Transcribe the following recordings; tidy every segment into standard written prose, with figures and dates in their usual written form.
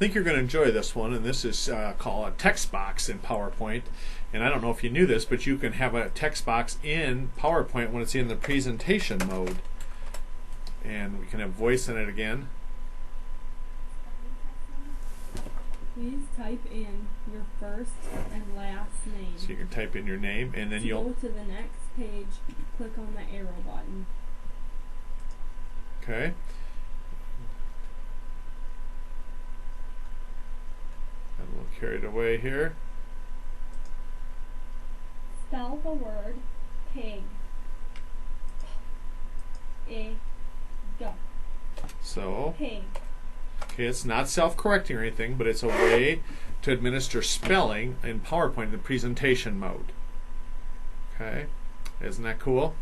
think you're going to enjoy this one, and this is called a text box in PowerPoint. And I don't know if you knew this, but you can have a text box in PowerPoint when it's in the presentation mode. And we can have voice in it again. Please type in your first and last name. So you can type in your name, and then you'll go to the next page, click on the arrow button. Okay. And we'll carry it away here. Spell the word pig. P-I-G. So, Pig. okay, it's not self-correcting or anything, but it's a way to administer spelling in PowerPoint in the presentation mode. Okay, isn't that cool?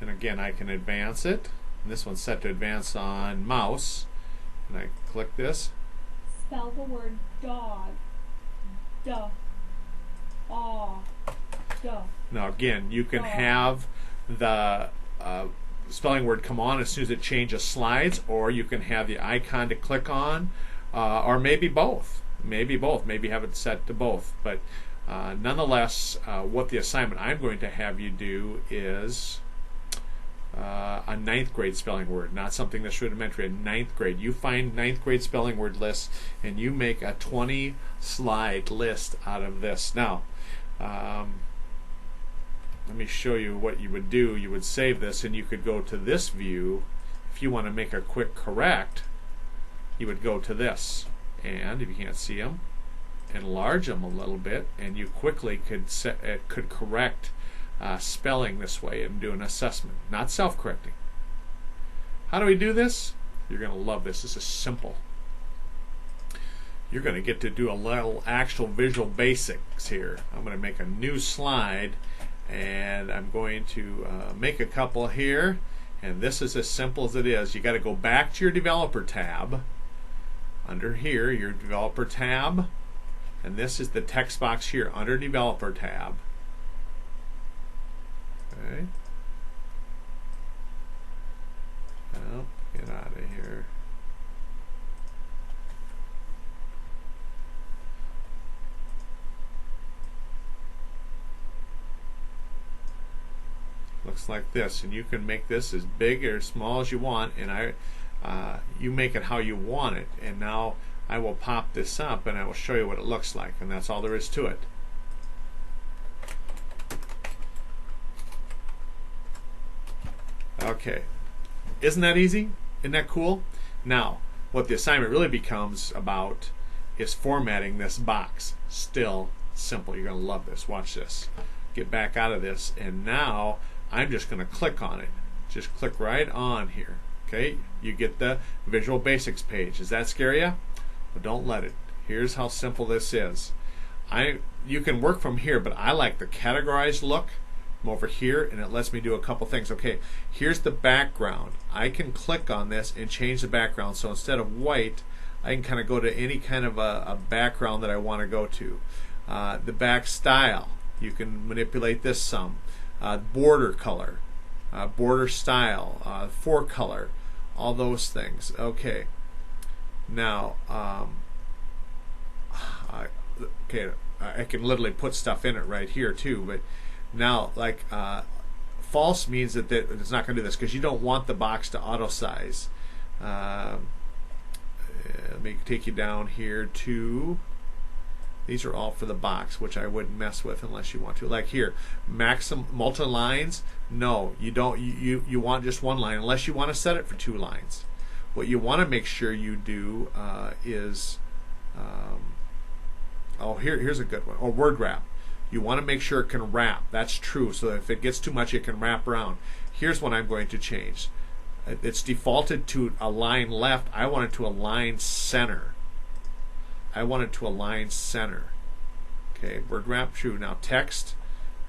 And again, I can advance it. And this one's set to advance on mouse. And I click this. Spell the word dog. Duh. Aw. Duh. Now again, you can have the spelling word come on as soon as it changes slides, or you can have the icon to click on, or maybe both. Maybe have it set to both. But nonetheless, what the assignment I'm going to have you do is a 9th grade spelling word, not something that's rudimentary. A 9th grade. You find 9th grade spelling word lists, and you make a 20-slide list out of this. Now, let me show you what you would do. You would save this, and you could go to this view. If you want to make a quick correct, you would go to this, and if you can't see them, enlarge them a little bit, and you quickly could correct spelling this way and do an assessment. Not self-correcting. How do we do this? You're going to love this. This is simple. You're going to get to do a little actual visual basics here. I'm going to make a new slide, and I'm going to make a couple here, and this is as simple as it is. You got to go back to your developer tab. Under here, your developer tab, and this is the text box here under developer tab. Okay. Now, get out of here. Looks like this, and you can make this as big or as small as you want, and you make it how you want it. And now I will pop this up, and I will show you what it looks like, and that's all there is to it. Okay, isn't that easy? Isn't that cool? Now, what the assignment really becomes about is formatting this box. Still simple. You're going to love this. Watch this. Get back out of this, and now I'm just going to click on it. Just click right on here. Okay, you get the Visual Basics page. Does that scare you? Well, don't let it. Here's how simple this is. You can work from here, but I like the categorized look from over here, and it lets me do a couple things. Okay, here's the background. I can click on this and change the background. So instead of white, I can kind of go to any kind of a background that I want to go to. The back style, you can manipulate this some. Border color, border style, fore color, all those things. Okay. Now, I can literally put stuff in it right here too. But now, like false means that it's not going to do this because you don't want the box to auto size. Let me take you down here to. These are all for the box, which I wouldn't mess with unless you want to. Like here, maximum multi-lines. No, you don't. You want just one line unless you want to set it for 2 lines. What you want to make sure you do is, here's a good one. Or word wrap. You want to make sure it can wrap. That's true. So if it gets too much, it can wrap around. Here's what I'm going to change. It's defaulted to align left. I want it to align center. I want it to align center. Okay, word wrap, true. Now text,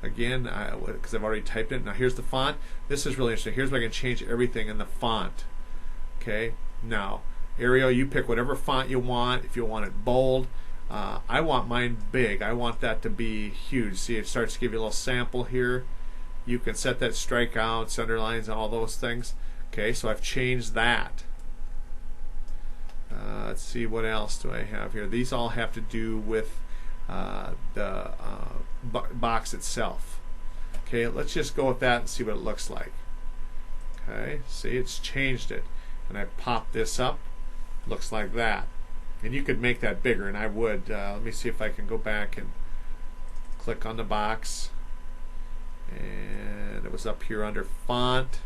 again, because I've already typed it. Now here's the font. This is really interesting. Here's where I can change everything in the font. Okay, now Arial, you pick whatever font you want. If you want it bold, I want mine big. I want that to be huge. See, it starts to give you a little sample here. You can set that strikeouts, underlines, and all those things. Okay, so I've changed that. Let's see, what else do I have here? These all have to do with the box itself. Okay, let's just go with that and see what it looks like. Okay, see, it's changed it. And I pop this up, looks like that. And you could make that bigger, and I would. Let me see if I can go back and click on the box. And it was up here under font.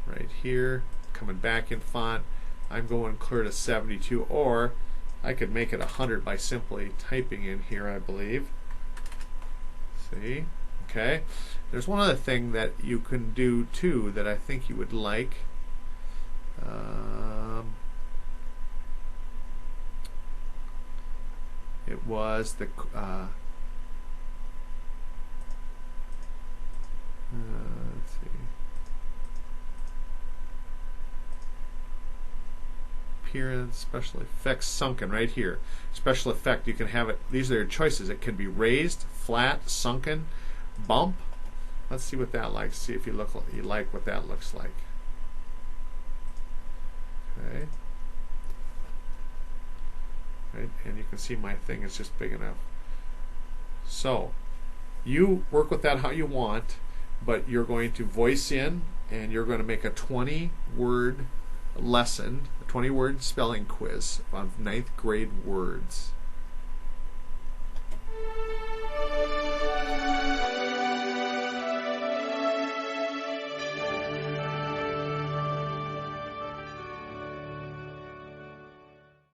Right here, coming back in font. I'm going clear to 72, or I could make it 100 by simply typing in here, I believe. See? Okay. There's one other thing that you can do too that I think you would like. It was the let's see. Appearance, special effects, sunken, right here. Special effect, you can have it, these are your choices. It can be raised, flat, sunken, bump. Let's see what that likes. See if you like what that looks like. Okay. Right, and you can see my thing is just big enough. So you work with that how you want, but you're going to voice in and you're going to make a 20-word lesson, a 20-word spelling quiz on 9th grade words.